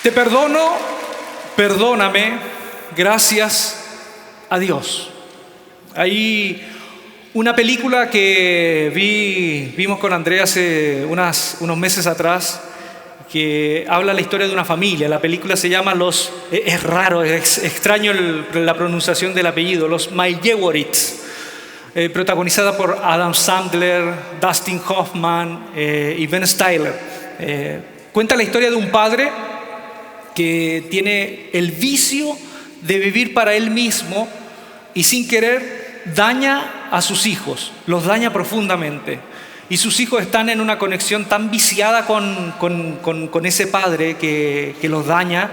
Te perdono, perdóname, gracias a Dios. Hay una película que vimos con Andrea hace unos meses atrás, que habla la historia de una familia. La película se llama es raro, es extraño la pronunciación del apellido, los Meyerowitz, protagonizada por Adam Sandler, Dustin Hoffman y Ben Stiller. Cuenta la historia de un padre que tiene el vicio de vivir para él mismo y sin querer daña a sus hijos, los daña profundamente. Y sus hijos están en una conexión tan viciada con ese padre que los daña,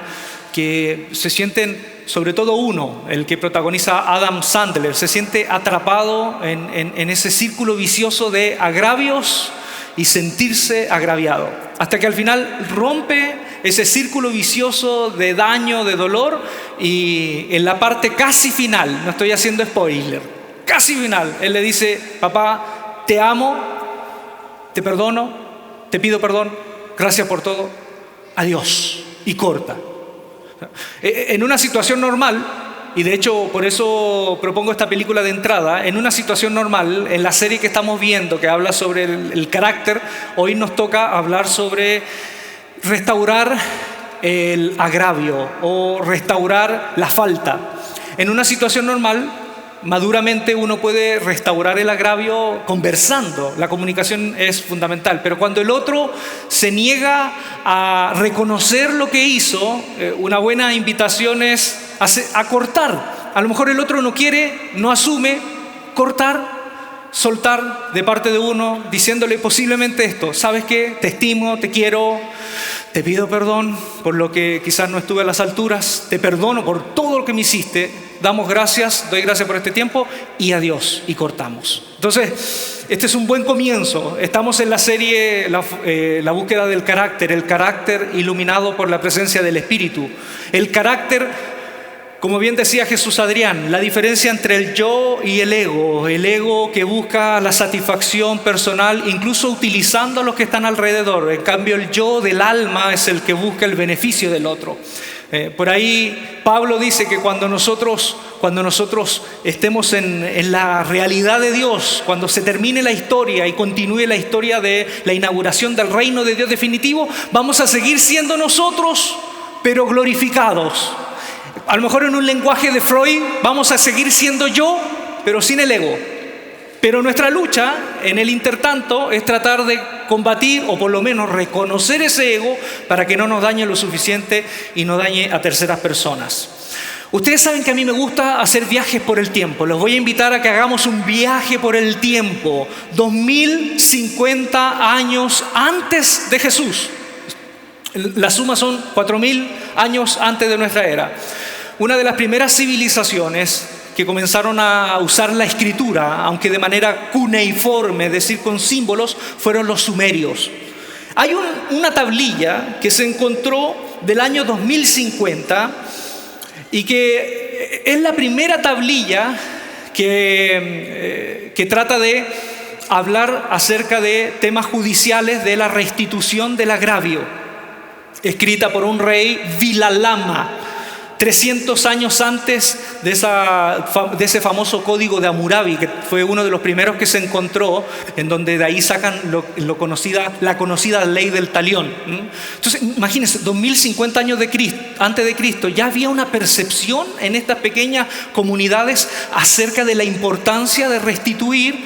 que se sienten, sobre todo uno, el que protagoniza Adam Sandler, se siente atrapado en ese círculo vicioso de agravios y sentirse agraviado. Hasta que al final rompe ese círculo vicioso de daño, de dolor, y en la parte casi final, no estoy haciendo spoiler, casi final, él le dice: papá, te amo, te perdono, te pido perdón, gracias por todo, adiós, y corta. En una situación normal, y de hecho por eso propongo esta película de entrada, en una situación normal, en la serie que estamos viendo que habla sobre el carácter, hoy nos toca hablar sobre restaurar el agravio o restaurar la falta. En una situación normal, maduramente uno puede restaurar el agravio conversando, la comunicación es fundamental, pero cuando el otro se niega a reconocer lo que hizo, una buena invitación es a cortar. A lo mejor el otro no quiere, no asume, cortar, soltar de parte de uno, diciéndole posiblemente esto: ¿sabes qué? Te estimo, te quiero, te pido perdón por lo que quizás no estuve a las alturas, te perdono por todo lo que me hiciste, damos gracias, doy gracias por este tiempo y adiós, y cortamos. Entonces, este es un buen comienzo. Estamos en la serie la búsqueda del carácter, el carácter iluminado por la presencia del Espíritu. El carácter, como bien decía Jesús Adrián, la diferencia entre el yo y el ego que busca la satisfacción personal, incluso utilizando a los que están alrededor. En cambio, el yo del alma es el que busca el beneficio del otro. Por ahí Pablo dice que cuando nosotros estemos en la realidad de Dios, cuando se termine la historia y continúe la historia de la inauguración del reino de Dios definitivo, vamos a seguir siendo nosotros, pero glorificados. A lo mejor en un lenguaje de Freud, vamos a seguir siendo yo, pero sin el ego. Pero nuestra lucha en el intertanto es tratar de combatir, o por lo menos reconocer ese ego, para que no nos dañe lo suficiente y no dañe a terceras personas. Ustedes saben que a mí me gusta hacer viajes por el tiempo. Los voy a invitar a que hagamos un viaje por el tiempo. 2050 años antes de Jesús. La suma son 4000 años antes de nuestra era. Una de las primeras civilizaciones que comenzaron a usar la escritura, aunque de manera cuneiforme, es decir, con símbolos, fueron los sumerios. Hay una tablilla que se encontró del año 2050 y que es la primera tablilla que trata de hablar acerca de temas judiciales de la restitución del agravio, escrita por un rey Vilalama, 300 años antes de ese famoso código de Hammurabi, que fue uno de los primeros que se encontró, en donde de ahí sacan la conocida ley del talión. Entonces, imagínense, 2050 años antes de Cristo, ya había una percepción en estas pequeñas comunidades acerca de la importancia de restituir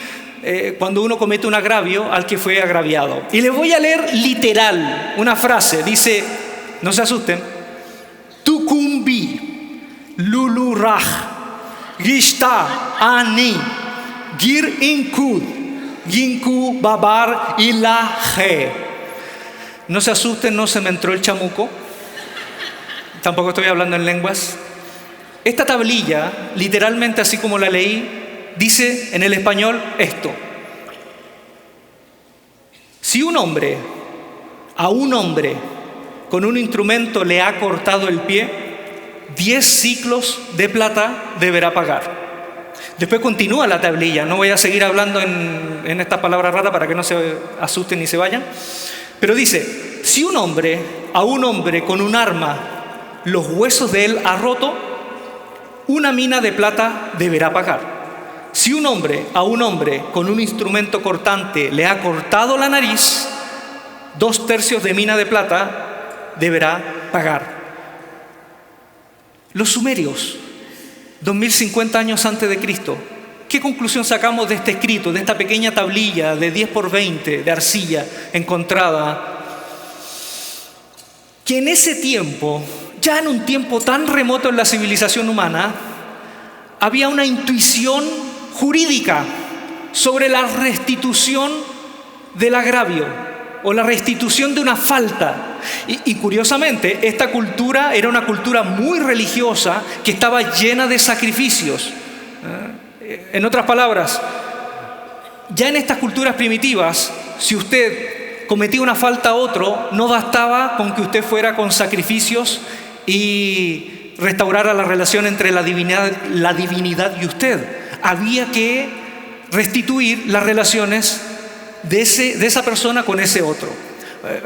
cuando uno comete un agravio al que fue agraviado. Y les voy a leer literal una frase, dice, no se asusten: Tukumbi, Luluraj, Gishta, Ani, Gir Inkud, Ginku, Babar, Ilaje. No se asusten, no se me entró el chamuco. Tampoco estoy hablando en lenguas. Esta tablilla, literalmente así como la leí, dice en el español esto: si un hombre a un hombre con un instrumento le ha cortado el pie, 10 ciclos de plata deberá pagar. Después continúa la tablilla, no voy a seguir hablando en estas palabras raras para que no se asusten ni se vayan, pero dice: si un hombre a un hombre con un arma los huesos de él ha roto, una mina de plata deberá pagar. Si un hombre a un hombre con un instrumento cortante le ha cortado la nariz, 2/3 de mina de plata deberá pagar. Los sumerios, 2050 años antes de Cristo, ¿qué conclusión sacamos de este escrito, de esta pequeña tablilla de 10 por 20 de arcilla encontrada? Que en ese tiempo, ya en un tiempo tan remoto en la civilización humana, había una intuición jurídica sobre la restitución del agravio o la restitución de una falta. Y curiosamente, esta cultura era una cultura muy religiosa que estaba llena de sacrificios. En otras palabras, ya en estas culturas primitivas, si usted cometía una falta a otro, no bastaba con que usted fuera con sacrificios y restaurara la relación entre la divinidad y usted. Había que restituir las relaciones de esa persona con ese otro.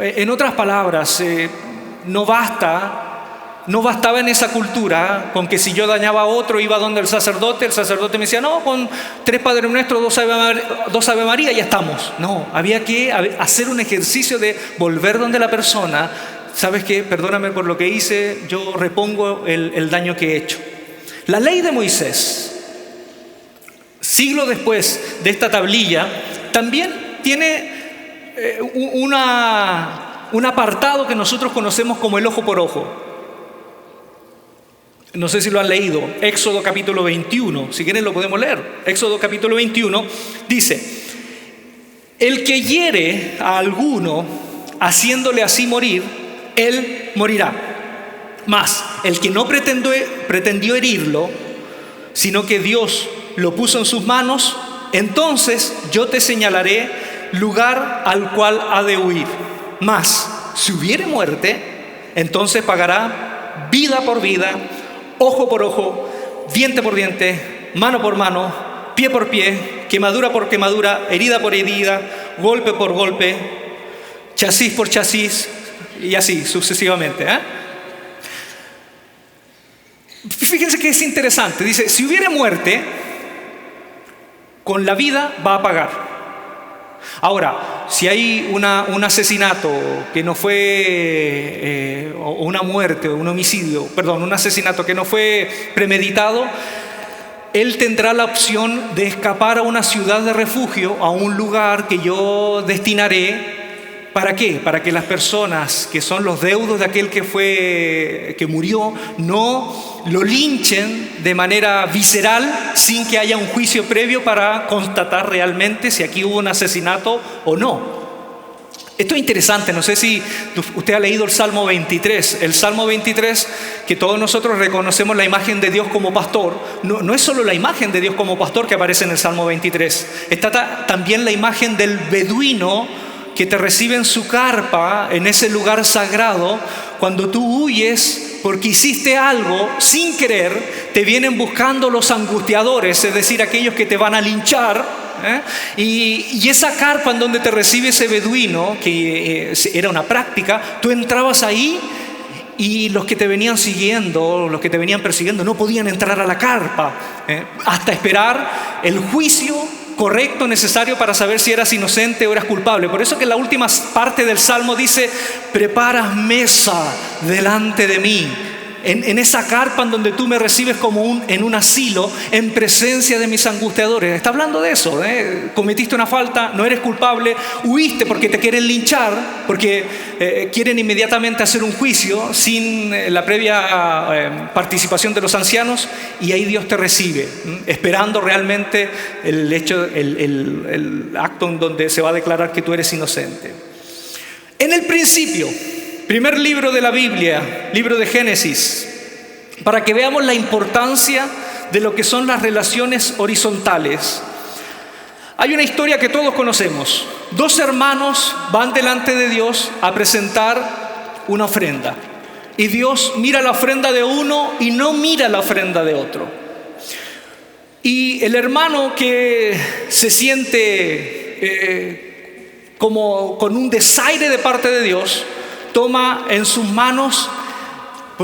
En otras palabras, no bastaba en esa cultura con que si yo dañaba a otro iba donde el sacerdote me decía, no, con 3 Padre Nuestro, 2 Ave María, ya estamos. No, había que hacer un ejercicio de volver donde la persona, ¿sabes qué? Perdóname por lo que hice, yo repongo el daño que he hecho. La ley de Moisés, siglo después de esta tablilla, también tiene un apartado que nosotros conocemos como el ojo por ojo. No sé si lo han leído, Éxodo capítulo 21, si quieren lo podemos leer. Éxodo capítulo 21 dice: el que hiere a alguno haciéndole así morir, él morirá. Mas el que no pretendió herirlo, sino que Dios lo puso en sus manos, entonces yo te señalaré lugar al cual ha de huir. Mas si hubiere muerte, entonces pagará vida por vida, ojo por ojo, diente por diente, mano por mano, pie por pie, quemadura por quemadura, herida por herida, golpe por golpe, chasis por chasis, y así sucesivamente. Fíjense que es interesante. Dice, si hubiere muerte, con la vida va a pagar. Ahora, si hay un asesinato que no fue, o una muerte, o un homicidio, un asesinato que no fue premeditado, él tendrá la opción de escapar a una ciudad de refugio, a un lugar que yo destinaré. ¿Para qué? Para que las personas que son los deudos de aquel que murió no lo linchen de manera visceral sin que haya un juicio previo para constatar realmente si aquí hubo un asesinato o no. Esto es interesante, no sé si usted ha leído el Salmo 23. El Salmo 23, que todos nosotros reconocemos la imagen de Dios como pastor, no es solo la imagen de Dios como pastor que aparece en el Salmo 23. Está también la imagen del beduino que te recibe en su carpa, en ese lugar sagrado. Cuando tú huyes porque hiciste algo sin querer, te vienen buscando los angustiadores, es decir, aquellos que te van a linchar. Y esa carpa en donde te recibe ese beduino, que era una práctica, tú entrabas ahí y los que te venían siguiendo, los que te venían persiguiendo, no podían entrar a la carpa, hasta esperar el juicio correcto, necesario para saber si eras inocente o eras culpable. Por eso que en la última parte del Salmo dice: preparas mesa delante de mí, en esa carpa en donde tú me recibes como en un asilo, en presencia de mis angustiadores. Está hablando de eso, cometiste una falta, no eres culpable, huiste porque te quieren linchar, porque quieren inmediatamente hacer un juicio sin la previa participación de los ancianos, y ahí Dios te recibe, esperando realmente el acto en donde se va a declarar que tú eres inocente. En el principio, primer libro de la Biblia, libro de Génesis, para que veamos la importancia de lo que son las relaciones horizontales. Hay una historia que todos conocemos. 2 hermanos van delante de Dios a presentar una ofrenda. Y Dios mira la ofrenda de uno y no mira la ofrenda de otro. Y el hermano que se siente como con un desaire de parte de Dios, toma en sus manos,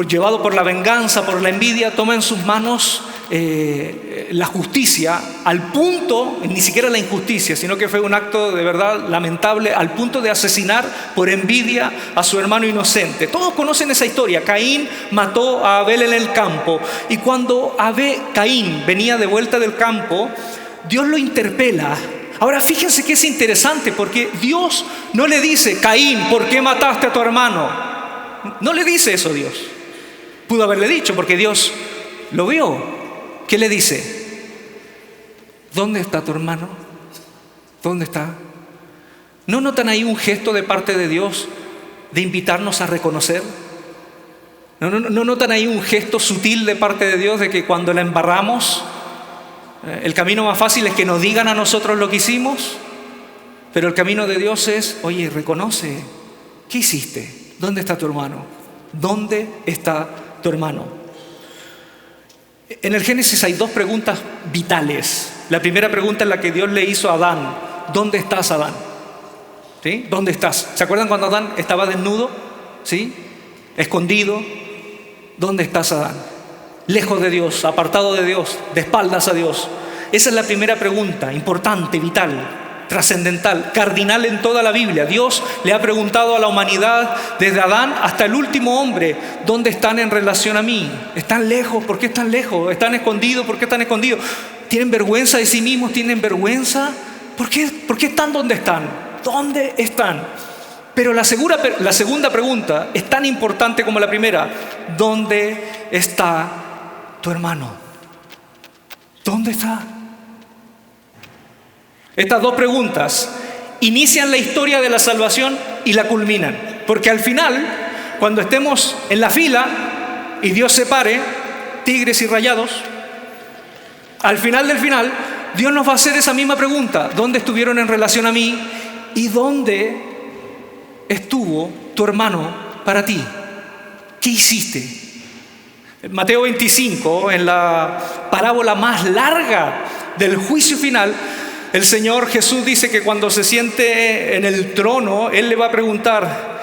llevado por la venganza, por la envidia, toma en sus manos la justicia, al punto, ni siquiera la injusticia, sino que fue un acto de verdad lamentable, al punto de asesinar por envidia a su hermano inocente. Todos conocen esa historia. Caín mató a Abel en el campo, y cuando Caín venía de vuelta del campo, Dios lo interpela. Ahora fíjense que es interesante, porque Dios no le dice: Caín, ¿por qué mataste a tu hermano? No le dice eso Dios. Pudo haberle dicho, porque Dios lo vio. ¿Qué le dice? ¿Dónde está tu hermano? ¿Dónde está? ¿No notan ahí un gesto de parte de Dios de invitarnos a reconocer? ¿No notan ahí un gesto sutil de parte de Dios de que cuando la embarramos, el camino más fácil es que nos digan a nosotros lo que hicimos? Pero el camino de Dios es: oye, reconoce. ¿Qué hiciste? ¿Dónde está tu hermano? ¿Dónde está tu hermano? En el Génesis hay dos preguntas vitales. La primera pregunta es la que Dios le hizo a Adán: ¿dónde estás, Adán? ¿Sí? ¿Dónde estás? ¿Se acuerdan cuando Adán estaba desnudo? ¿Sí? Escondido. ¿Dónde estás, Adán? Lejos de Dios, apartado de Dios, de espaldas a Dios. Esa es la primera pregunta, importante, vital, trascendental, cardinal en toda la Biblia. Dios le ha preguntado a la humanidad, desde Adán hasta el último hombre: ¿dónde están en relación a mí? ¿Están lejos? ¿Por qué están lejos? ¿Están escondidos? ¿Por qué están escondidos? ¿Tienen vergüenza de sí mismos? ¿Tienen vergüenza? ¿Por qué están donde están? ¿Dónde están? Pero la segunda pregunta es tan importante como la primera: ¿dónde está tu hermano? ¿Dónde está? Estas dos preguntas inician la historia de la salvación y la culminan. Porque al final, cuando estemos en la fila y Dios separe tigres y rayados, al final del final, Dios nos va a hacer esa misma pregunta: ¿dónde estuvieron en relación a mí? ¿Y dónde estuvo tu hermano para ti? ¿Qué hiciste? En Mateo 25, en la parábola más larga del juicio final, el Señor Jesús dice que cuando se siente en el trono, Él le va a preguntar,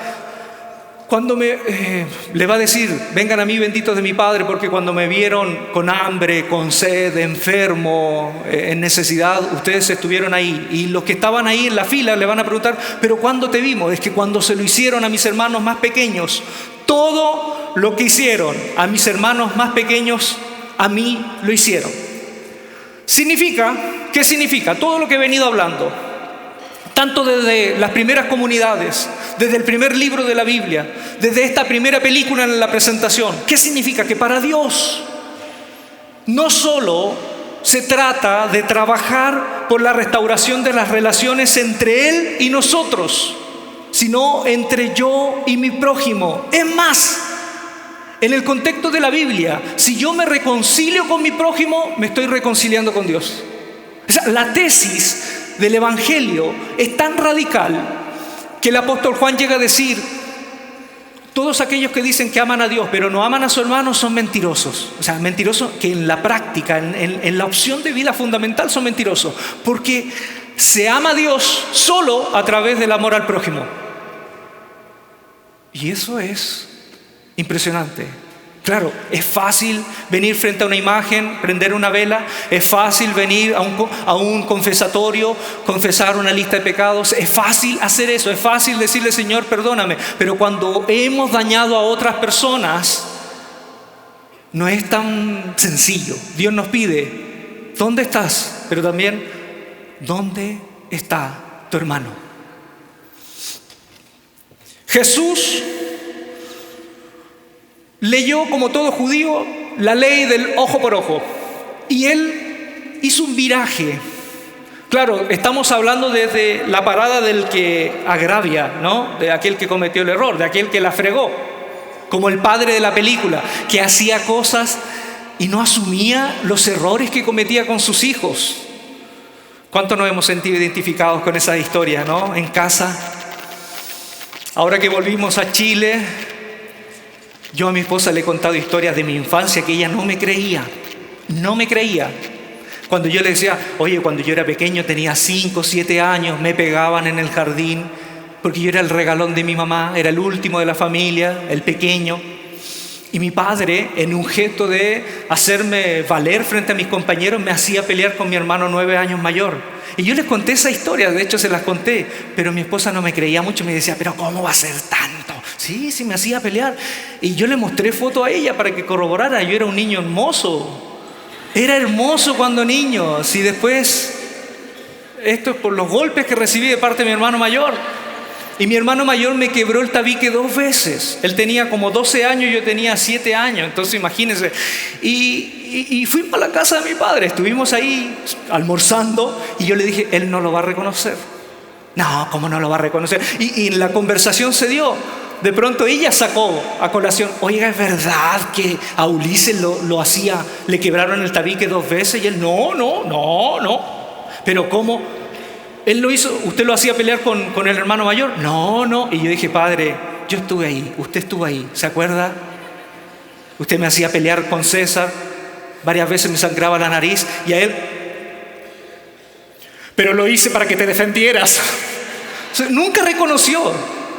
le va a decir: vengan a mí, benditos de mi Padre, porque cuando me vieron con hambre, con sed, enfermo, en necesidad, ustedes estuvieron ahí. Y los que estaban ahí en la fila le van a preguntar: ¿pero cuándo te vimos? Es que cuando se lo hicieron a mis hermanos más pequeños, todo lo que hicieron a mis hermanos más pequeños, a mí lo hicieron. ¿Qué significa? Todo lo que he venido hablando, tanto desde las primeras comunidades, desde el primer libro de la Biblia, desde esta primera película en la presentación. ¿Qué significa? Que para Dios no solo se trata de trabajar por la restauración de las relaciones entre Él y nosotros, sino entre yo y mi prójimo. Es más, en el contexto de la Biblia, si yo me reconcilio con mi prójimo, me estoy reconciliando con Dios. O sea, la tesis del Evangelio es tan radical que el apóstol Juan llega a decir: todos aquellos que dicen que aman a Dios pero no aman a su hermano son mentirosos. O sea, mentirosos que en la práctica, en la opción de vida fundamental, son mentirosos, porque se ama a Dios solo a través del amor al prójimo. Y eso es impresionante. Claro, es fácil venir frente a una imagen, prender una vela, es fácil venir a un confesatorio, confesar una lista de pecados, es fácil hacer eso, es fácil decirle: Señor, perdóname. Pero cuando hemos dañado a otras personas, no es tan sencillo. Dios nos pide: ¿dónde estás? Pero también, ¿dónde está tu hermano? Jesús leyó, como todo judío, la ley del ojo por ojo, y Él hizo un viraje. Claro, estamos hablando desde la parada del que agravia, ¿no? De aquel que cometió el error, de aquel que la fregó, como el padre de la película, que hacía cosas y no asumía los errores que cometía con sus hijos. ¿Cuántos nos hemos sentido identificados con esa historia, ¿no? En casa. Ahora que volvimos a Chile, yo a mi esposa le he contado historias de mi infancia que ella no me creía. Cuando yo le decía: oye, cuando yo era pequeño, tenía 5 o 7 años, me pegaban en el jardín. porque yo era el regalón de mi mamá, era el último de la familia, el pequeño. Y mi padre, en un gesto de hacerme valer frente a mis compañeros, me hacía pelear con mi hermano 9 años mayor. Y yo les conté esa historia, de hecho se las conté, pero mi esposa no me creía mucho, me decía, pero ¿cómo va a ser tanto? Sí, me hacía pelear. Y yo le mostré foto a ella para que corroborara, yo era un niño hermoso. Era hermoso cuando niño. Si después, esto es por los golpes que recibí de parte de mi hermano mayor. Y mi hermano mayor me quebró el tabique 2 veces. Él tenía como 12 años y yo tenía 7 años. Entonces imagínense. Y fuimos a la casa de mi padre. Estuvimos ahí almorzando. Y yo le dije, él no lo va a reconocer. No, ¿cómo no lo va a reconocer? Y la conversación se dio. De pronto ella sacó a colación, oiga, ¿es verdad que a Ulises lo hacía, le quebraron el tabique 2 veces? Y él, no. Pero ¿cómo? Él lo hizo, ¿usted lo hacía pelear con el hermano mayor? No. Y yo dije, padre, yo estuve ahí, usted estuvo ahí, ¿se acuerda? Usted me hacía pelear con César, varias veces me sangraba la nariz y a él, pero lo hice para que te defendieras. O sea, nunca reconoció.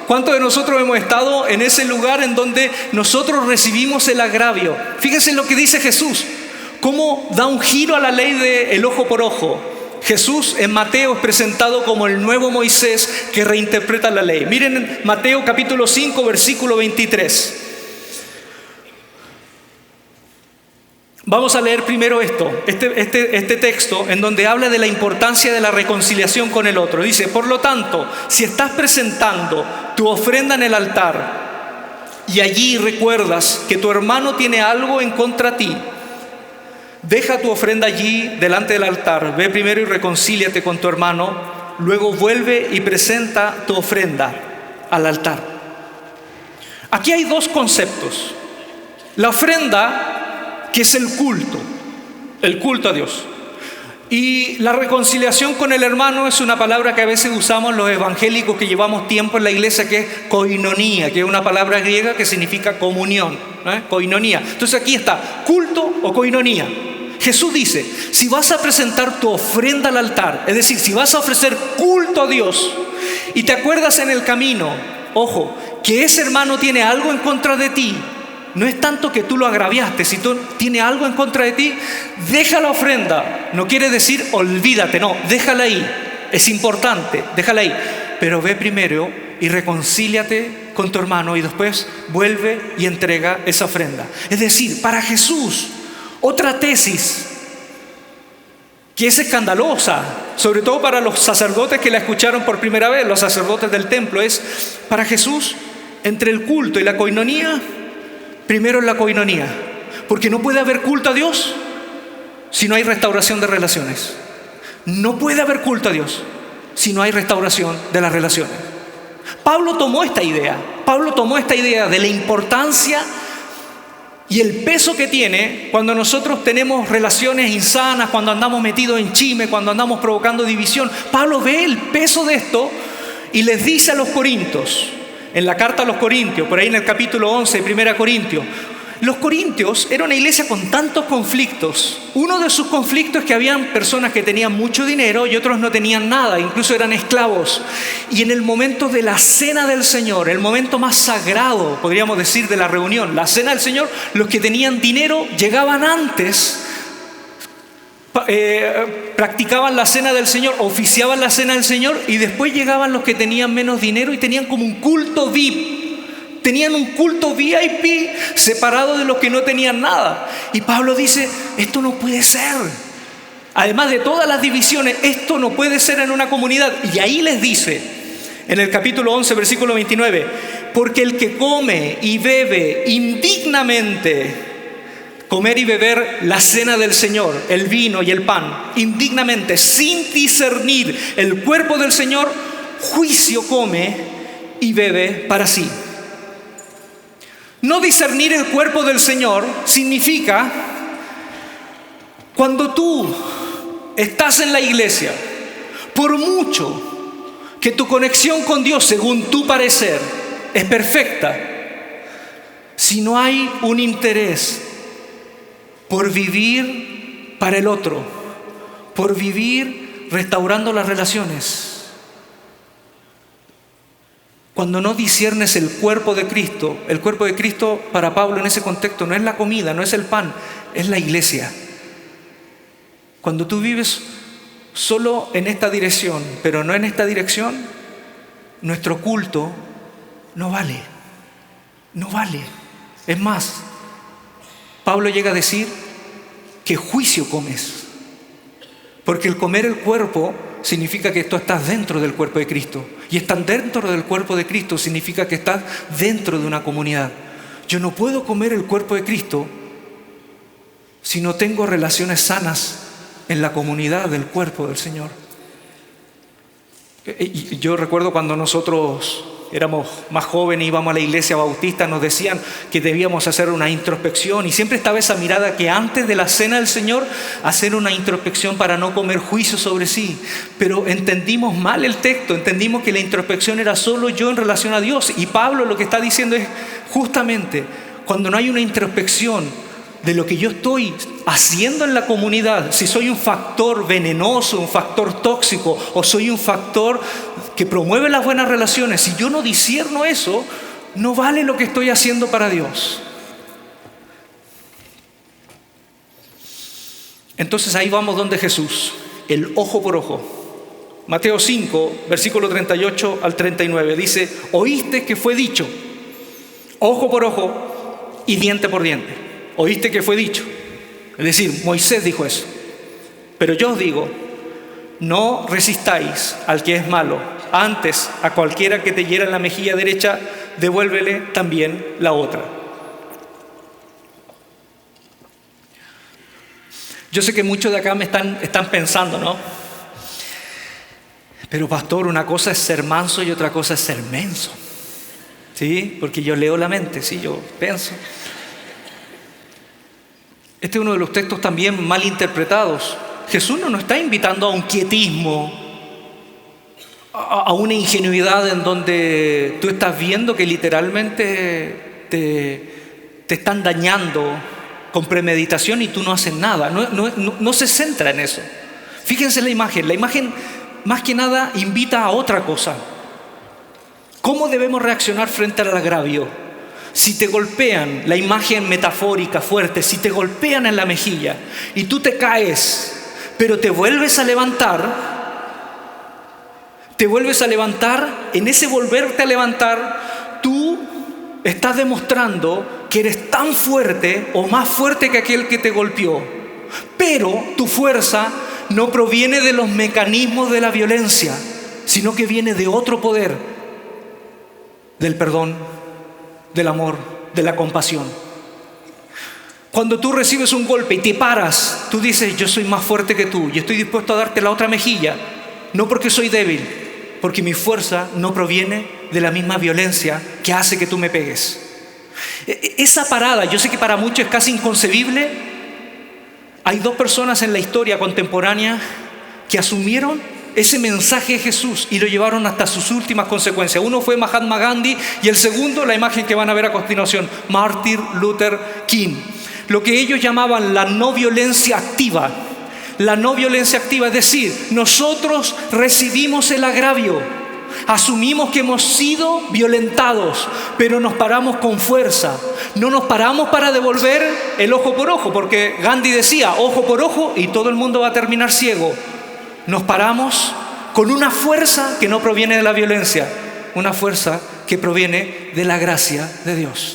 ¿Cuántos de nosotros hemos estado en ese lugar en donde nosotros recibimos el agravio? Fíjense en lo que dice Jesús, cómo da un giro a la ley del ojo por ojo. Jesús en Mateo es presentado como el nuevo Moisés que reinterpreta la ley. Miren en Mateo capítulo 5, versículo 23. Vamos a leer primero este texto en donde habla de la importancia de la reconciliación con el otro. Dice, por lo tanto, si estás presentando tu ofrenda en el altar y allí recuerdas que tu hermano tiene algo en contra de ti, deja tu ofrenda allí delante del altar, ve primero y reconcíliate con tu hermano, luego vuelve y presenta tu ofrenda al altar. Aquí hay 2 conceptos. La ofrenda, que es el culto a Dios. Y la reconciliación con el hermano es una palabra que a veces usamos los evangélicos que llevamos tiempo en la iglesia, que es koinonía, que es una palabra griega que significa comunión, koinonía. Entonces aquí está, culto o koinonía. Jesús dice, si vas a presentar tu ofrenda al altar, es decir, si vas a ofrecer culto a Dios y te acuerdas en el camino, ojo, que ese hermano tiene algo en contra de ti, no es tanto que tú lo agraviaste, si tú tiene algo en contra de ti, deja la ofrenda. No quiere decir olvídate, no, déjala ahí, es importante, déjala ahí, pero ve primero y reconcíliate con tu hermano y después vuelve y entrega esa ofrenda. Es decir, para Jesús, otra tesis que es escandalosa, sobre todo para los sacerdotes que la escucharon por primera vez, los sacerdotes del templo, es para Jesús, entre el culto y la koinonía, primero es la koinonía, porque no puede haber culto a Dios si no hay restauración de relaciones. No puede haber culto a Dios si no hay restauración de las relaciones. Pablo tomó esta idea de la importancia y el peso que tiene cuando nosotros tenemos relaciones insanas, cuando andamos metidos en chisme, cuando andamos provocando división. Pablo ve el peso de esto y les dice a los corintios, en la carta a los corintios, por ahí en el capítulo 11 de 1 Corintios, los corintios era una iglesia con tantos conflictos. Uno de sus conflictos es que habían personas que tenían mucho dinero y otros no tenían nada, incluso eran esclavos. Y en el momento de la cena del Señor, el momento más sagrado, podríamos decir, de la reunión, la cena del Señor, los que tenían dinero llegaban antes, practicaban la cena del Señor, oficiaban la cena del Señor, y después llegaban los que tenían menos dinero y tenían como un culto VIP. Tenían un culto VIP separado de los que no tenían nada. Y Pablo dice, esto no puede ser. Además de todas las divisiones, esto no puede ser en una comunidad. Y ahí les dice, en el capítulo 11, versículo 29, porque el que come y bebe indignamente, comer y beber la cena del Señor, el vino y el pan, indignamente, sin discernir el cuerpo del Señor, juicio come y bebe para sí. No discernir el cuerpo del Señor significa cuando tú estás en la iglesia, por mucho que tu conexión con Dios, según tu parecer, es perfecta, si no hay un interés por vivir para el otro, por vivir restaurando las relaciones, Cuando no disiernes el cuerpo de Cristo para Pablo en ese contexto no es la comida, no es el pan, es la iglesia. Cuando tú vives solo en esta dirección, pero no en esta dirección, nuestro culto no vale. No vale. Es más, Pablo llega a decir que juicio comes. Porque el comer el cuerpo significa que tú estás dentro del cuerpo de Cristo. Y estar dentro del cuerpo de Cristo significa que estás dentro de una comunidad. Yo no puedo comer el cuerpo de Cristo si no tengo relaciones sanas en la comunidad del cuerpo del Señor. Yo recuerdo cuando nosotros éramos más jóvenes, íbamos a la iglesia bautista, nos decían que debíamos hacer una introspección y siempre estaba esa mirada que antes de la cena del Señor hacer una introspección para no comer juicio sobre sí. Pero entendimos mal el texto, entendimos que la introspección era solo yo en relación a Dios. Y Pablo lo que está diciendo es justamente cuando no hay una introspección de lo que yo estoy haciendo en la comunidad, si soy un factor venenoso, un factor tóxico o soy un factor que promueve las buenas relaciones, si yo no discierno eso, no vale lo que estoy haciendo para Dios. Entonces ahí vamos donde Jesús, el ojo por ojo. Mateo 5, versículo 38 al 39, dice: oíste que fue dicho, ojo por ojo y diente por diente. Oíste que fue dicho. Es decir, Moisés dijo eso. Pero yo os digo, no resistáis al que es malo. Antes, a cualquiera que te hiera en la mejilla derecha, devuélvele también la otra. Yo sé que muchos de acá me están pensando, ¿no? Pero pastor, una cosa es ser manso y otra cosa es ser menso. ¿Sí? Porque yo leo la mente, sí, yo pienso. Este es uno de los textos también mal interpretados. Jesús no nos está invitando a un quietismo, a una ingenuidad en donde tú estás viendo que literalmente te están dañando con premeditación y tú no haces nada. No se centra en eso. Fíjense la imagen. La imagen más que nada invita a otra cosa. ¿Cómo debemos reaccionar frente al agravio? Si te golpean, la imagen metafórica fuerte, si te golpean en la mejilla y tú te caes, pero te vuelves a levantar, en ese volverte a levantar, tú estás demostrando que eres tan fuerte o más fuerte que aquel que te golpeó. Pero tu fuerza no proviene de los mecanismos de la violencia, sino que viene de otro poder, del perdón, del amor, de la compasión. Cuando tú recibes un golpe y te paras, tú dices: yo soy más fuerte que tú y estoy dispuesto a darte la otra mejilla, no porque soy débil, porque mi fuerza no proviene de la misma violencia que hace que tú me pegues. Esa parada, yo sé que para muchos es casi inconcebible. Hay dos personas en la historia contemporánea que asumieron ese mensaje de Jesús y lo llevaron hasta sus últimas consecuencias. Uno fue Mahatma Gandhi y el segundo, la imagen que van a ver a continuación, Martin Luther King. Lo que ellos llamaban la no violencia activa. La no violencia activa, es decir, nosotros recibimos el agravio, asumimos que hemos sido violentados, pero nos paramos con fuerza. No nos paramos para devolver el ojo por ojo, porque Gandhi decía ojo por ojo y todo el mundo va a terminar ciego. Nos paramos con una fuerza que no proviene de la violencia, una fuerza que proviene de la gracia de Dios.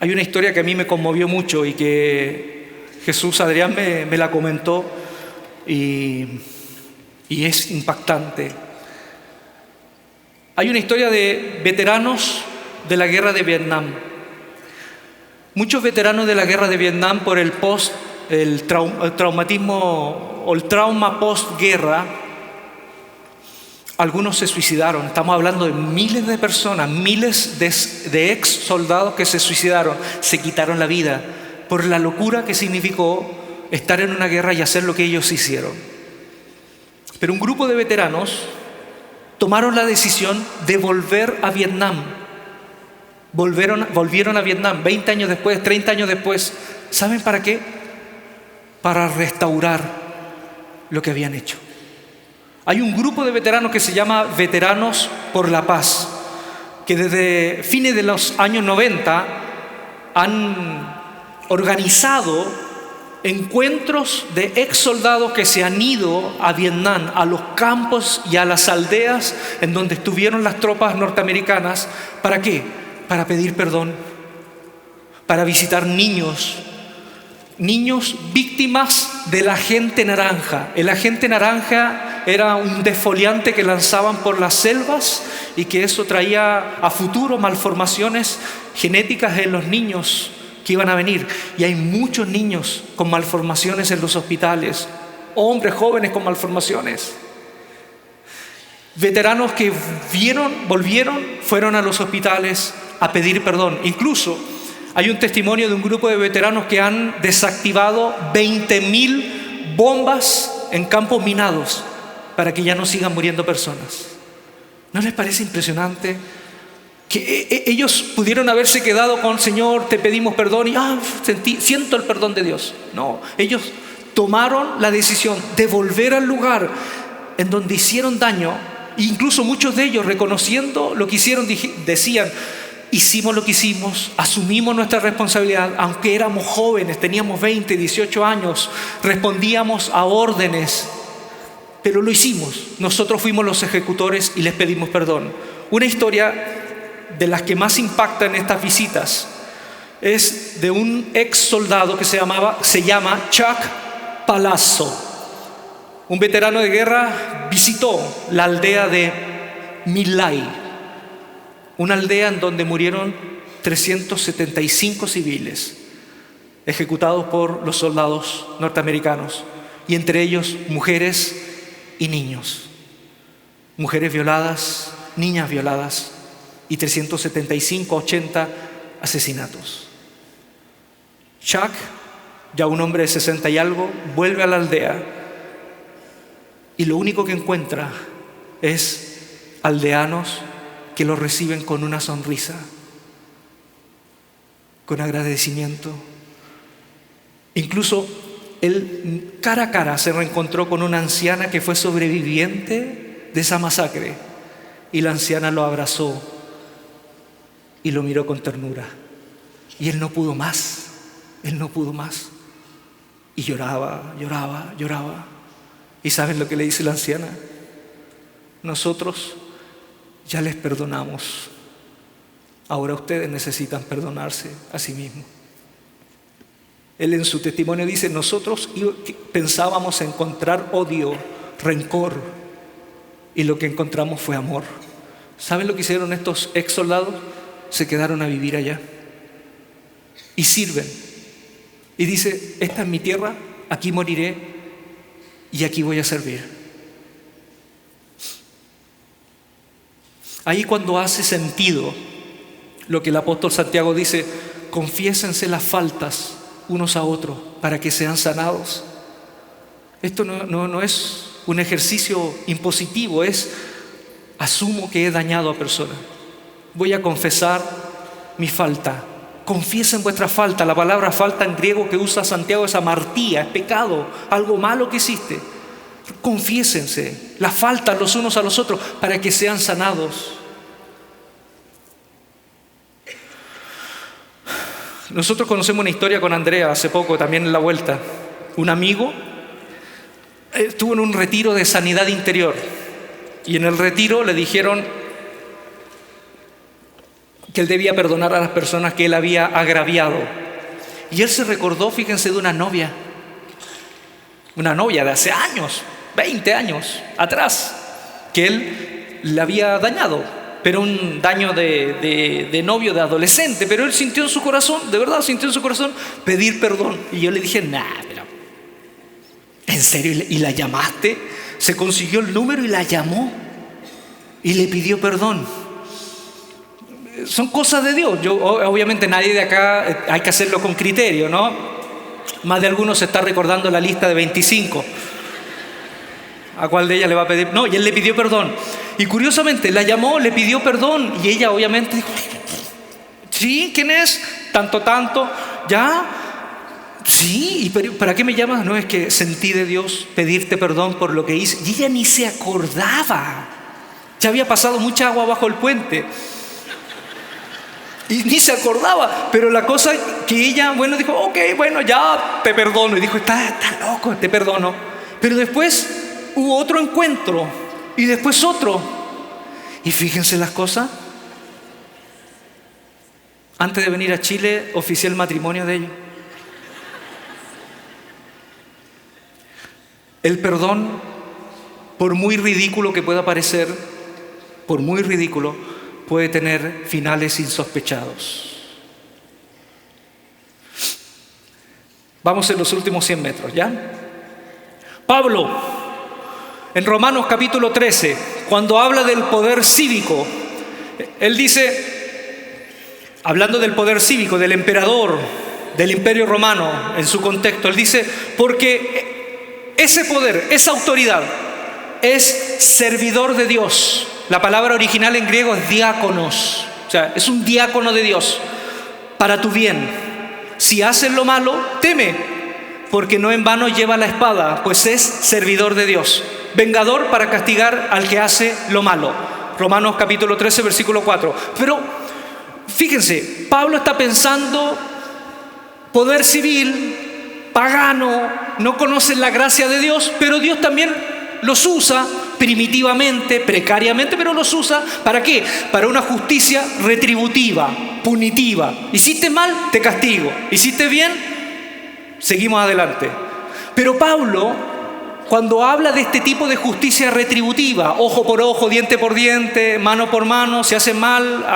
Hay una historia que a mí me conmovió mucho y que Jesús Adrián me la comentó y es impactante. Hay una historia de veteranos de la guerra de Vietnam. Muchos veteranos de la guerra de Vietnam por el traumatismo o el trauma postguerra, algunos se suicidaron. Estamos hablando de miles de personas, miles de ex soldados que se suicidaron, se quitaron la vida por la locura que significó estar en una guerra y hacer lo que ellos hicieron. Pero un grupo de veteranos tomaron la decisión de volver a Vietnam. volvieron a Vietnam 20 años después, 30 años después. ¿Saben para qué? Para restaurar lo que habían hecho. Hay un grupo de veteranos que se llama Veteranos por la Paz, que desde fines de los años 90 han organizado encuentros de ex soldados que se han ido a Vietnam, a los campos y a las aldeas en donde estuvieron las tropas norteamericanas. ¿Para qué? Para pedir perdón, para visitar niños víctimas del agente naranja. El agente naranja era un desfoliante que lanzaban por las selvas y que eso traía a futuro malformaciones genéticas en los niños que iban a venir. Y hay muchos niños con malformaciones en los hospitales, hombres jóvenes con malformaciones. Veteranos que volvieron, fueron a los hospitales a pedir perdón. Incluso hay un testimonio de un grupo de veteranos que han desactivado 20.000 bombas en campos minados para que ya no sigan muriendo personas. ¿No les parece impresionante? Que ellos pudieron haberse quedado con: Señor, te pedimos perdón y siento el perdón de Dios. No, ellos tomaron la decisión de volver al lugar en donde hicieron daño. Incluso muchos de ellos, reconociendo lo que hicieron, decían: hicimos lo que hicimos, asumimos nuestra responsabilidad, aunque éramos jóvenes, teníamos 20, 18 años, respondíamos a órdenes, pero lo hicimos. Nosotros fuimos los ejecutores y les pedimos perdón. Una historia de las que más impacta en estas visitas es de un ex soldado que se llama Chuck Palazzo. Un veterano de guerra visitó la aldea de My Lai, una aldea en donde murieron 375 civiles ejecutados por los soldados norteamericanos, y entre ellos mujeres y niños, mujeres violadas, niñas violadas, y 375, 80 asesinatos. Chuck, ya un hombre de 60 y algo, vuelve a la aldea y lo único que encuentra es aldeanos que lo reciben con una sonrisa, con agradecimiento. Incluso él cara a cara se reencontró con una anciana que fue sobreviviente de esa masacre, y la anciana lo abrazó y lo miró con ternura. Y él no pudo más, y lloraba. ¿Y saben lo que le dice la anciana? Nosotros ya les perdonamos, ahora ustedes necesitan perdonarse a sí mismos. Él en su testimonio dice: nosotros pensábamos encontrar odio, rencor, y lo que encontramos fue amor. ¿Saben lo que hicieron estos ex soldados? Se quedaron a vivir allá y sirven. Y dice: esta es mi tierra, aquí moriré y aquí voy a servir. Ahí cuando hace sentido lo que el apóstol Santiago dice: confiésense las faltas unos a otros para que sean sanados. Esto no es un ejercicio impositivo, es: asumo que he dañado a personas, voy a confesar mi falta. Confiesen vuestra falta. La palabra falta en griego que usa Santiago es amartía, es pecado, algo malo que hiciste. Confiésense la falta los unos a los otros para que sean sanados. Nosotros conocemos una historia con Andrea hace poco, también en la vuelta. Un amigo estuvo en un retiro de sanidad interior, y en el retiro le dijeron que él debía perdonar a las personas que él había agraviado. Y él se recordó, fíjense, de una novia de hace años, 20 años atrás, que él le había dañado, pero un daño de novio, de adolescente. Pero él sintió en su corazón, de verdad sintió en su corazón, pedir perdón. Y yo le dije: pero ¿en serio? ¿Y la llamaste? Se consiguió el número y la llamó y le pidió perdón. Son cosas de Dios. Obviamente nadie de acá, hay que hacerlo con criterio, ¿no? Más de algunos se está recordando la lista de 25. ¿A cuál de ellas le va a pedir? No, y él le pidió perdón. Y curiosamente la llamó, le pidió perdón, y ella obviamente dijo: Sí, ¿quién es? Tanto, ¿ya? Sí, ¿y para qué me llamas? No, es que sentí de Dios pedirte perdón por lo que hice. Y ella ni se acordaba. Ya había pasado mucha agua bajo el puente. Y ni se acordaba. Pero la cosa que ella, dijo, ok, ya te perdono. Y dijo, está loco, te perdono. Pero después hubo otro encuentro. Y después otro. Y fíjense las cosas. Antes de venir a Chile, oficié el matrimonio de ellos. El perdón, por muy ridículo que pueda parecer, por muy ridículo, puede tener finales insospechados. Vamos en los últimos 100 metros, ¿ya? Pablo, en Romanos capítulo 13, cuando habla del poder cívico, él dice, hablando del poder cívico, del emperador, del imperio romano, en su contexto, él dice, porque ese poder, esa autoridad, es servidor de Dios. La palabra original en griego es diáconos. O sea, es un diácono de Dios para tu bien. Si haces lo malo, teme, porque no en vano lleva la espada, pues es servidor de Dios. Vengador para castigar al que hace lo malo. Romanos capítulo 13, versículo 4. Pero fíjense, Pablo está pensando poder civil, pagano, no conocen la gracia de Dios, pero Dios también los usa primitivamente, precariamente, pero los usa ¿para qué? Para una justicia retributiva, punitiva. Hiciste mal, te castigo. Hiciste bien, seguimos adelante. Pero Pablo, cuando habla de este tipo de justicia retributiva, ojo por ojo, diente por diente, mano por mano, se hace mal,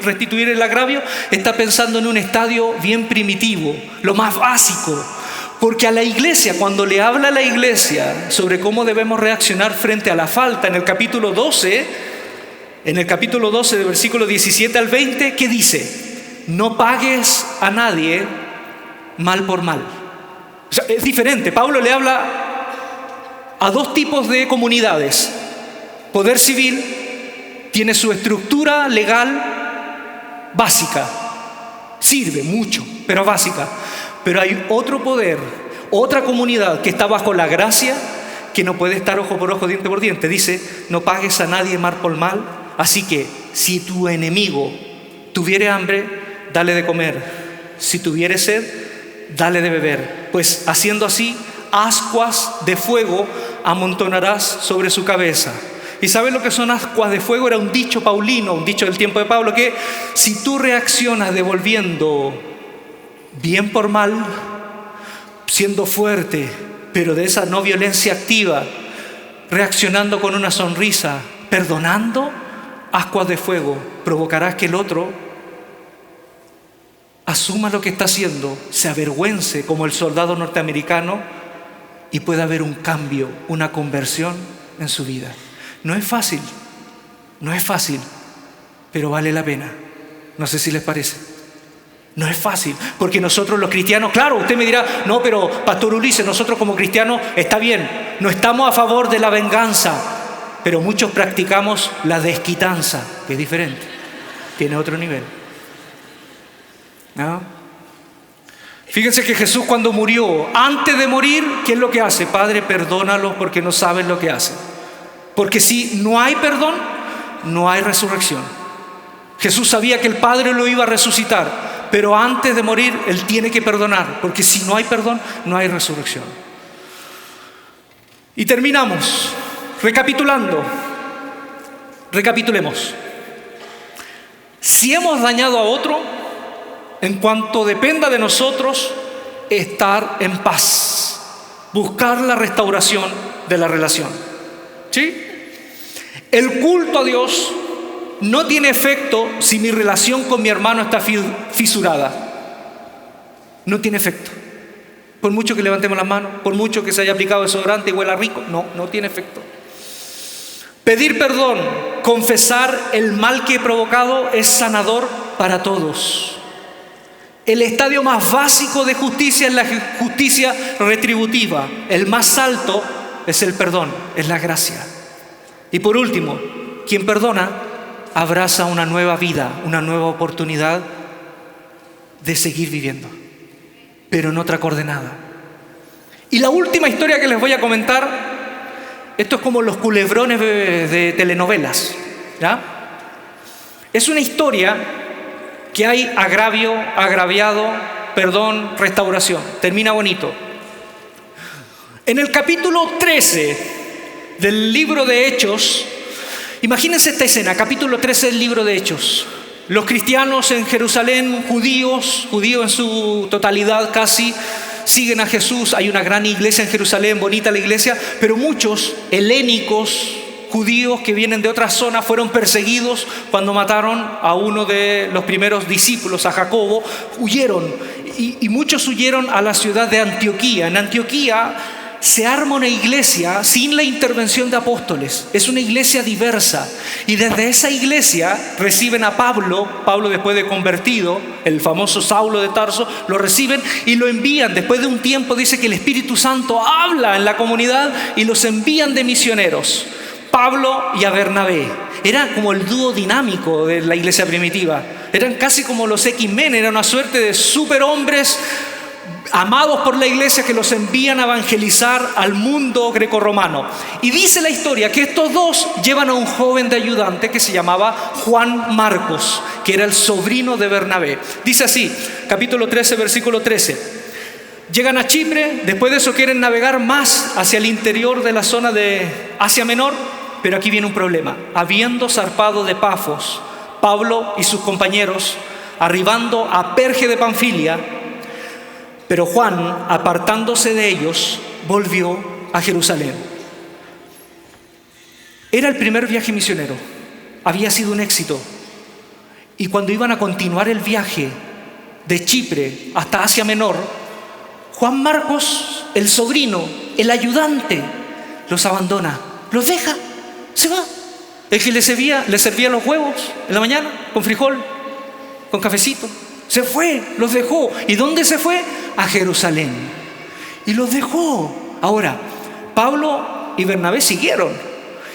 restituir el agravio, está pensando en un estadio bien primitivo, lo más básico. Porque a la iglesia, cuando le habla a la iglesia sobre cómo debemos reaccionar frente a la falta, en el capítulo 12, de versículo 17 al 20, ¿qué dice? No pagues a nadie mal por mal. O sea, es diferente. Pablo le habla a dos tipos de comunidades. Poder civil tiene su estructura legal básica. Sirve mucho, pero básica. Pero hay otro poder, otra comunidad que está bajo la gracia, que no puede estar ojo por ojo, diente por diente. Dice, no pagues a nadie mal por mal. Así que si tu enemigo tuviere hambre, dale de comer. Si tuviere sed, dale de beber. Pues haciendo así, ascuas de fuego amontonarás sobre su cabeza. ¿Y sabes lo que son ascuas de fuego? Era un dicho paulino, un dicho del tiempo de Pablo, que si tú reaccionas devolviendo bien por mal, siendo fuerte, pero de esa no violencia activa, reaccionando con una sonrisa, perdonando, ascuas de fuego, provocarás que el otro asuma lo que está haciendo, se avergüence como el soldado norteamericano y pueda haber un cambio, una conversión en su vida. No es fácil, pero vale la pena. No sé si les parece. No es fácil, porque nosotros los cristianos, claro, usted me dirá, no, pero Pastor Ulises, nosotros como cristianos, está bien, no estamos a favor de la venganza, pero muchos practicamos la desquitanza, que es diferente, tiene otro nivel. ¿No? Fíjense que Jesús cuando murió, antes de morir, ¿qué es lo que hace? Padre, perdónalos porque no saben lo que hacen. Porque si no hay perdón, no hay resurrección. Jesús sabía que el Padre lo iba a resucitar, pero antes de morir, Él tiene que perdonar, porque si no hay perdón, no hay resurrección. Y terminamos, recapitulemos. Si hemos dañado a otro, en cuanto dependa de nosotros, estar en paz, buscar la restauración de la relación. ¿Sí? El culto a Dios no tiene efecto si mi relación con mi hermano está fisurada. No tiene efecto. Por mucho que levantemos las manos, por mucho que se haya aplicado desodorante y huela rico, no tiene efecto. Pedir perdón, confesar el mal que he provocado es sanador para todos. El estadio más básico de justicia es la justicia retributiva. El más alto es el perdón, es la gracia. Y por último, quien perdona abraza una nueva vida, una nueva oportunidad de seguir viviendo, pero en otra coordenada. Y la última historia que les voy a comentar, esto es como los culebrones de telenovelas, ¿ya? Es una historia que hay agravio, agraviado, perdón, restauración. Termina bonito. En el capítulo 13 del libro de Hechos, imagínense esta escena, capítulo 13 del libro de Hechos. Los cristianos en Jerusalén, judíos en su totalidad casi, siguen a Jesús. Hay una gran iglesia en Jerusalén, bonita la iglesia, pero muchos helénicos, judíos que vienen de otras zonas, fueron perseguidos cuando mataron a uno de los primeros discípulos, a Jacobo. Huyeron y muchos huyeron a la ciudad de Antioquía. En Antioquía se arma una iglesia sin la intervención de apóstoles. Es una iglesia diversa. Y desde esa iglesia reciben a Pablo después de convertido, el famoso Saulo de Tarso, lo reciben y lo envían. Después de un tiempo dice que el Espíritu Santo habla en la comunidad y los envían de misioneros. Pablo y a Bernabé. Era como el dúo dinámico de la iglesia primitiva. Eran casi como los X-Men, era una suerte de superhombres amados por la iglesia que los envían a evangelizar al mundo grecorromano. Y dice la historia que estos dos llevan a un joven de ayudante que se llamaba Juan Marcos, que era el sobrino de Bernabé. Dice así, capítulo 13, versículo 13. Llegan a Chipre, después de eso quieren navegar más hacia el interior de la zona de Asia Menor, pero aquí viene un problema. Habiendo zarpado de Pafos, Pablo y sus compañeros, arribando a Perge de Panfilia, pero Juan, apartándose de ellos, volvió a Jerusalén. Era el primer viaje misionero, había sido un éxito. Y cuando iban a continuar el viaje de Chipre hasta Asia Menor, Juan Marcos, el sobrino, el ayudante, los abandona, los deja, se va. El que le servía los huevos en la mañana con frijol, con cafecito, se fue, los dejó. ¿Y dónde se fue? A Jerusalén. Y los dejó. Ahora, Pablo y Bernabé siguieron.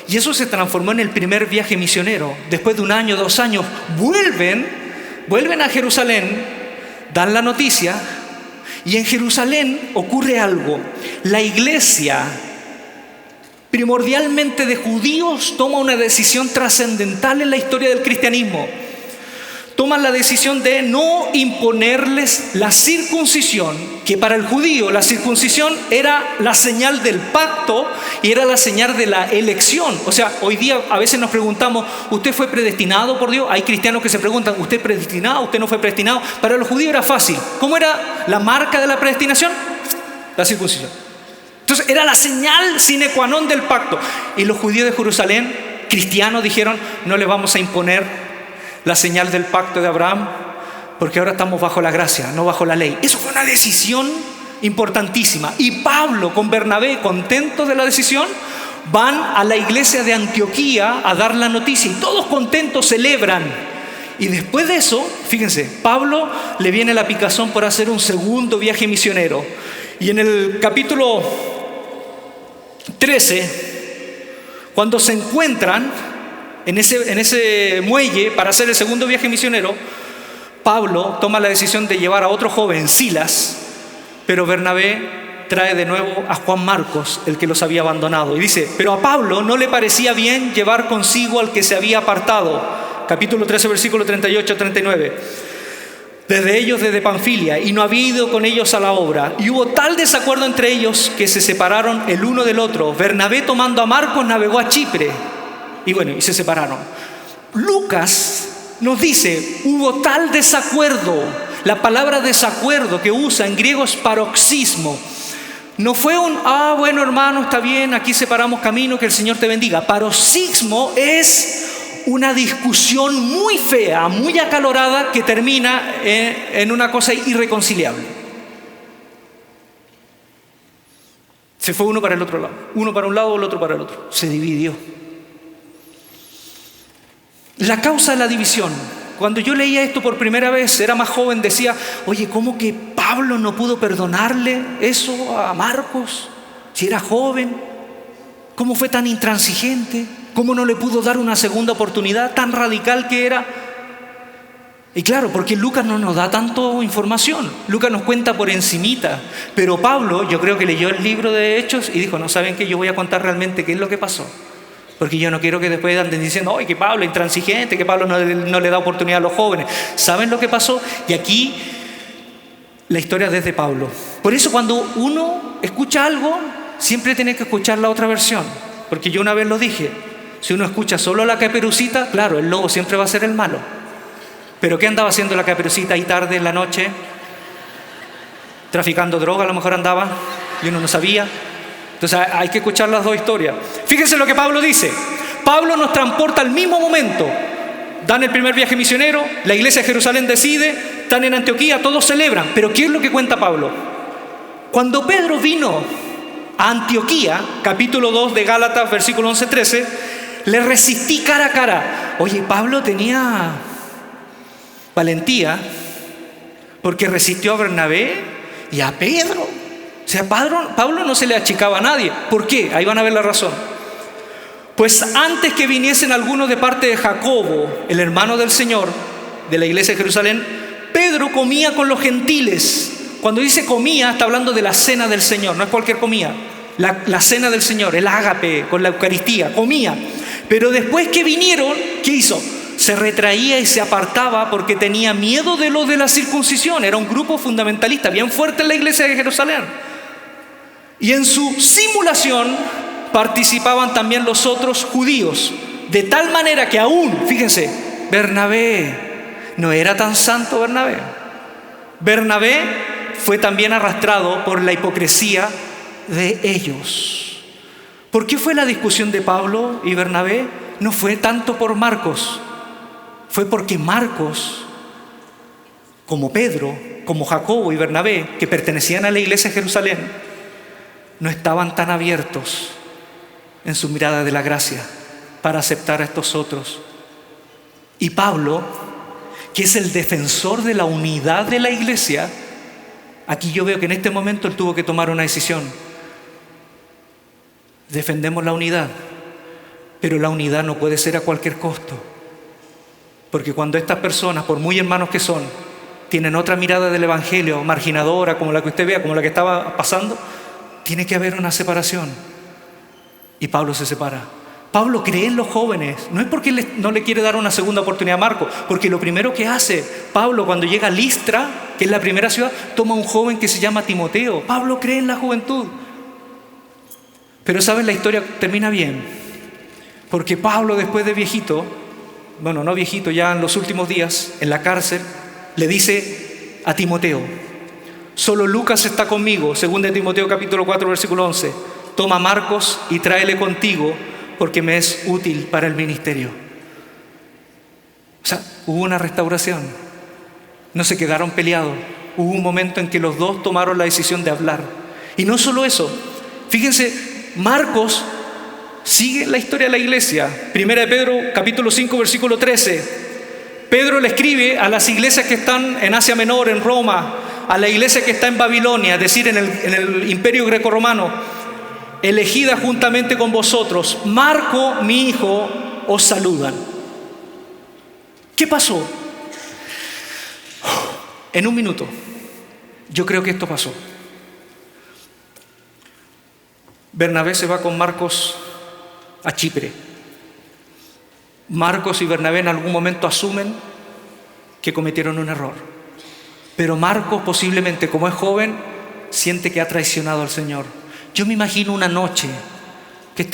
Y eso se transformó en el primer viaje misionero. Después de 1 año, 2 años, vuelven a Jerusalén, dan la noticia. Y en Jerusalén ocurre algo. La iglesia, primordialmente de judíos, toma una decisión trascendental en la historia del cristianismo. Toman la decisión de no imponerles la circuncisión, que para el judío la circuncisión era la señal del pacto y era la señal de la elección. O sea, hoy día a veces nos preguntamos, ¿usted fue predestinado por Dios? Hay cristianos que se preguntan, ¿usted es predestinado? ¿Usted no fue predestinado? Para los judíos era fácil. ¿Cómo era la marca de la predestinación? La circuncisión. Entonces era la señal sine qua non del pacto. Y los judíos de Jerusalén, cristianos, dijeron, no les vamos a imponer la señal del pacto de Abraham, porque ahora estamos bajo la gracia, no bajo la ley. Eso fue una decisión importantísima. Y Pablo con Bernabé, contentos de la decisión, van a la iglesia de Antioquía a dar la noticia y todos contentos celebran. Y después de eso, fíjense, Pablo le viene la picazón por hacer un segundo viaje misionero. Y en el capítulo 13, cuando se encuentran en ese muelle para hacer el segundo viaje misionero, Pablo toma la decisión de llevar a otro joven, Silas, pero Bernabé trae de nuevo a Juan Marcos, el que los había abandonado. Y dice, pero a Pablo no le parecía bien llevar consigo al que se había apartado. Capítulo 13, versículo 38-39. Desde Panfilia, y no había ido con ellos a la obra. Y hubo tal desacuerdo entre ellos que se separaron el uno del otro. Bernabé, tomando a Marcos, navegó a Chipre. Y se separaron. Lucas nos dice, hubo tal desacuerdo. La palabra desacuerdo que usa en griego es paroxismo. No fue bueno hermano, está bien, aquí separamos camino, que el Señor te bendiga. Paroxismo es una discusión muy fea, muy acalorada, que termina en una cosa irreconciliable. Se fue uno para el otro lado. Uno para un lado, el otro para el otro. Se dividió. La causa de la división. Cuando yo leía esto por primera vez, era más joven, decía, oye, ¿cómo que Pablo no pudo perdonarle eso a Marcos? Si era joven, ¿cómo fue tan intransigente? ¿Cómo no le pudo dar una segunda oportunidad tan radical que era? Y claro, porque Lucas no nos da tanto información. Lucas nos cuenta por encimita. Pero Pablo, yo creo que leyó el libro de Hechos y dijo, no, ¿saben qué? Yo voy a contar realmente qué es lo que pasó. Porque yo no quiero que después anden diciendo, ¡ay, que Pablo es intransigente, que Pablo no le da oportunidad a los jóvenes! ¿Saben lo que pasó? Y aquí la historia desde Pablo. Por eso cuando uno escucha algo, siempre tiene que escuchar la otra versión. Porque yo una vez lo dije, si uno escucha solo la Caperucita, claro, el lobo siempre va a ser el malo. Pero ¿qué andaba haciendo la Caperucita ahí tarde en la noche? Traficando droga a lo mejor andaba y uno no sabía. Entonces hay que escuchar las dos historias. Fíjense lo que Pablo dice. Pablo nos transporta al mismo momento. Dan el primer viaje misionero, la iglesia de Jerusalén decide, están en Antioquía, todos celebran. Pero ¿qué es lo que cuenta Pablo? Cuando Pedro vino a Antioquía, capítulo 2 de Gálatas, versículo 11-13, le resistí cara a cara. Oye, Pablo tenía valentía porque resistió a Bernabé y a Pedro. O sea, Pablo no se le achicaba a nadie. ¿Por qué? Ahí van a ver la razón. Pues antes que viniesen algunos de parte de Jacobo, el hermano del Señor, de la iglesia de Jerusalén, Pedro comía con los gentiles. Cuando dice comía, está hablando de la cena del Señor, no es cualquier comida. La cena del Señor, el ágape, con la Eucaristía, comía. Pero después que vinieron, ¿qué hizo? Se retraía y se apartaba porque tenía miedo de lo de la circuncisión. Era un grupo fundamentalista bien fuerte en la iglesia de Jerusalén. Y en su simulación participaban también los otros judíos. De tal manera que aún, fíjense, Bernabé no era tan santo Bernabé. Bernabé fue también arrastrado por la hipocresía de ellos. ¿Por qué fue la discusión de Pablo y Bernabé? No fue tanto por Marcos. Fue porque Marcos, como Pedro, como Jacobo y Bernabé, que pertenecían a la iglesia de Jerusalén, no estaban tan abiertos en su mirada de la gracia para aceptar a estos otros. Y Pablo, que es el defensor de la unidad de la iglesia, aquí yo veo que en este momento él tuvo que tomar una decisión. Defendemos la unidad, pero la unidad no puede ser a cualquier costo. Porque cuando estas personas, por muy hermanos que son, tienen otra mirada del evangelio, marginadora, como la que usted vea, como la que estaba pasando, tiene que haber una separación. Y Pablo se separa. Pablo cree en los jóvenes. No es porque no le quiere dar una segunda oportunidad a Marco, porque lo primero que hace Pablo cuando llega a Listra, que es la primera ciudad, toma a un joven que se llama Timoteo. Pablo cree en la juventud. Pero ¿saben? La historia termina bien. Porque Pablo, después de viejito, bueno, no viejito, ya en los últimos días, en la cárcel, le dice a Timoteo, solo Lucas está conmigo, según de Timoteo capítulo 4, versículo 11. Toma a Marcos y tráele contigo, porque me es útil para el ministerio. O sea, hubo una restauración. No se quedaron peleados. Hubo un momento en que los dos tomaron la decisión de hablar. Y no solo eso. Fíjense, Marcos sigue la historia de la iglesia. Primera de Pedro, capítulo 5, versículo 13. Pedro le escribe a las iglesias que están en Asia Menor, en Roma, a la iglesia que está en Babilonia, es decir, en el imperio grecorromano, elegida juntamente con vosotros. Marco, mi hijo, os saludan. ¿Qué pasó? En un minuto, yo creo que esto pasó. Bernabé se va con Marcos a Chipre. Marcos y Bernabé en algún momento asumen que cometieron un error. Pero Marcos posiblemente, como es joven, siente que ha traicionado al Señor. Yo me imagino una noche que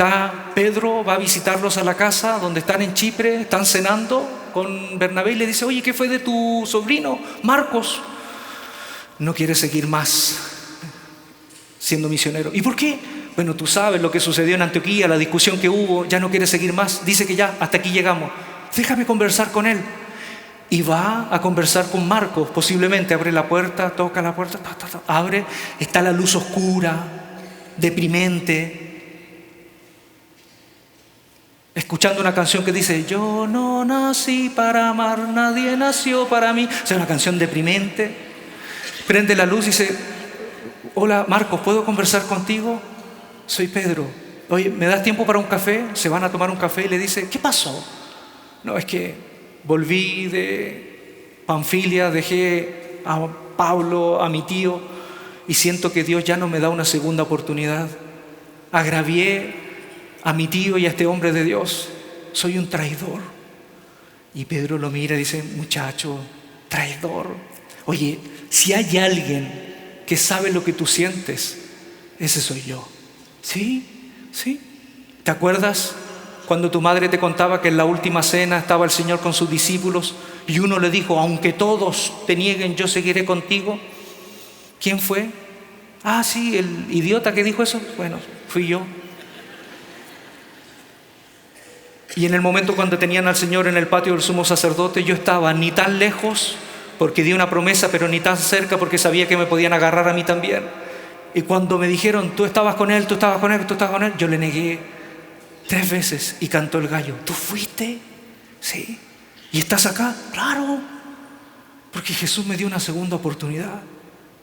Pedro va a visitarlos a la casa donde están en Chipre, están cenando con Bernabé y le dice, oye, ¿qué fue de tu sobrino Marcos? No quiere seguir más siendo misionero. ¿Y por qué? Bueno, tú sabes lo que sucedió en Antioquía, la discusión que hubo, ya no quiere seguir más. Dice que ya, hasta aquí llegamos. Déjame conversar con él. Y va a conversar con Marcos, posiblemente abre la puerta, toca la puerta, abre, está la luz oscura, deprimente, escuchando una canción que dice, yo no nací para amar, nadie nació para mí. O sea, una canción deprimente. Prende la luz y dice, hola Marcos, ¿puedo conversar contigo? Soy Pedro. Oye, ¿me das tiempo para un café? Se van a tomar un café y le dice, ¿qué pasó? No, es que volví de Panfilia, dejé a Pablo, a mi tío, y siento que Dios ya no me da una segunda oportunidad. Agravié a mi tío y a este hombre de Dios. Soy un traidor. Y Pedro lo mira y dice, muchacho, traidor. Oye, si hay alguien que sabe lo que tú sientes, ese soy yo. ¿Sí? ¿Sí? ¿Te acuerdas cuando tu madre te contaba que en la última cena estaba el Señor con sus discípulos y uno le dijo, aunque todos te nieguen, yo seguiré contigo? ¿Quién fue? Ah, sí, el idiota que dijo eso. Bueno, fui yo. Y en el momento cuando tenían al Señor en el patio del sumo sacerdote, yo estaba ni tan lejos porque di una promesa, pero ni tan cerca porque sabía que me podían agarrar a mí también. Y cuando me dijeron, tú estabas con él, tú estabas con él, tú estabas con él, yo le negué 3 veces y cantó el gallo. ¿Tú fuiste? Sí. ¿Y estás acá? Claro. Porque Jesús me dio una segunda oportunidad.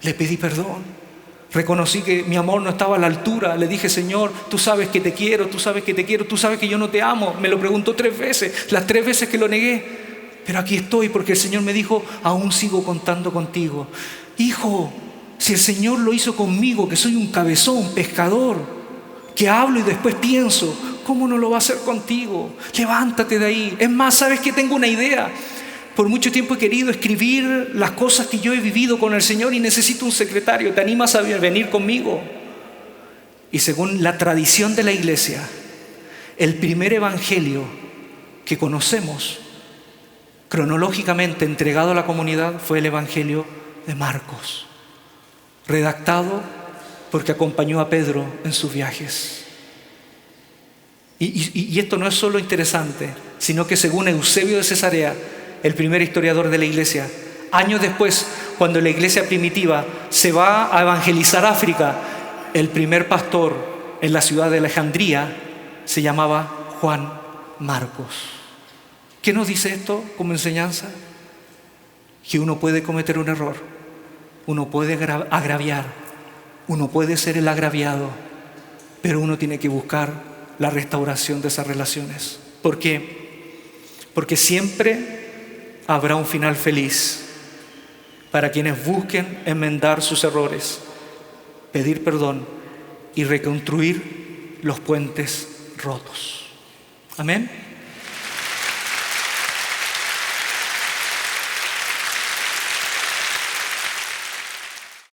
Le pedí perdón. Reconocí que mi amor no estaba a la altura. Le dije, Señor, tú sabes que te quiero, tú sabes que te quiero, tú sabes que yo no te amo. Me lo preguntó 3 veces, las 3 veces que lo negué. Pero aquí estoy porque el Señor me dijo, aún sigo contando contigo. Hijo, si el Señor lo hizo conmigo, que soy un cabezón, pescador, que hablo y después pienso, ¿cómo no lo va a hacer contigo? Levántate de ahí. Es más, ¿sabes qué? Tengo una idea. Por mucho tiempo he querido escribir las cosas que yo he vivido con el Señor y necesito un secretario. ¿Te animas a venir conmigo? Y según la tradición de la iglesia, el primer evangelio que conocemos cronológicamente entregado a la comunidad fue el evangelio de Marcos, redactado porque acompañó a Pedro en sus viajes. Y esto no es solo interesante, sino que según Eusebio de Cesarea, el primer historiador de la iglesia, años después, cuando la iglesia primitiva se va a evangelizar África, el primer pastor en la ciudad de Alejandría se llamaba Juan Marcos. ¿Qué nos dice esto como enseñanza? Que uno puede cometer un error, uno puede agraviar, uno puede ser el agraviado, pero uno tiene que buscar la restauración de esas relaciones. ¿Por qué? Porque siempre habrá un final feliz para quienes busquen enmendar sus errores, pedir perdón y reconstruir los puentes rotos. Amén.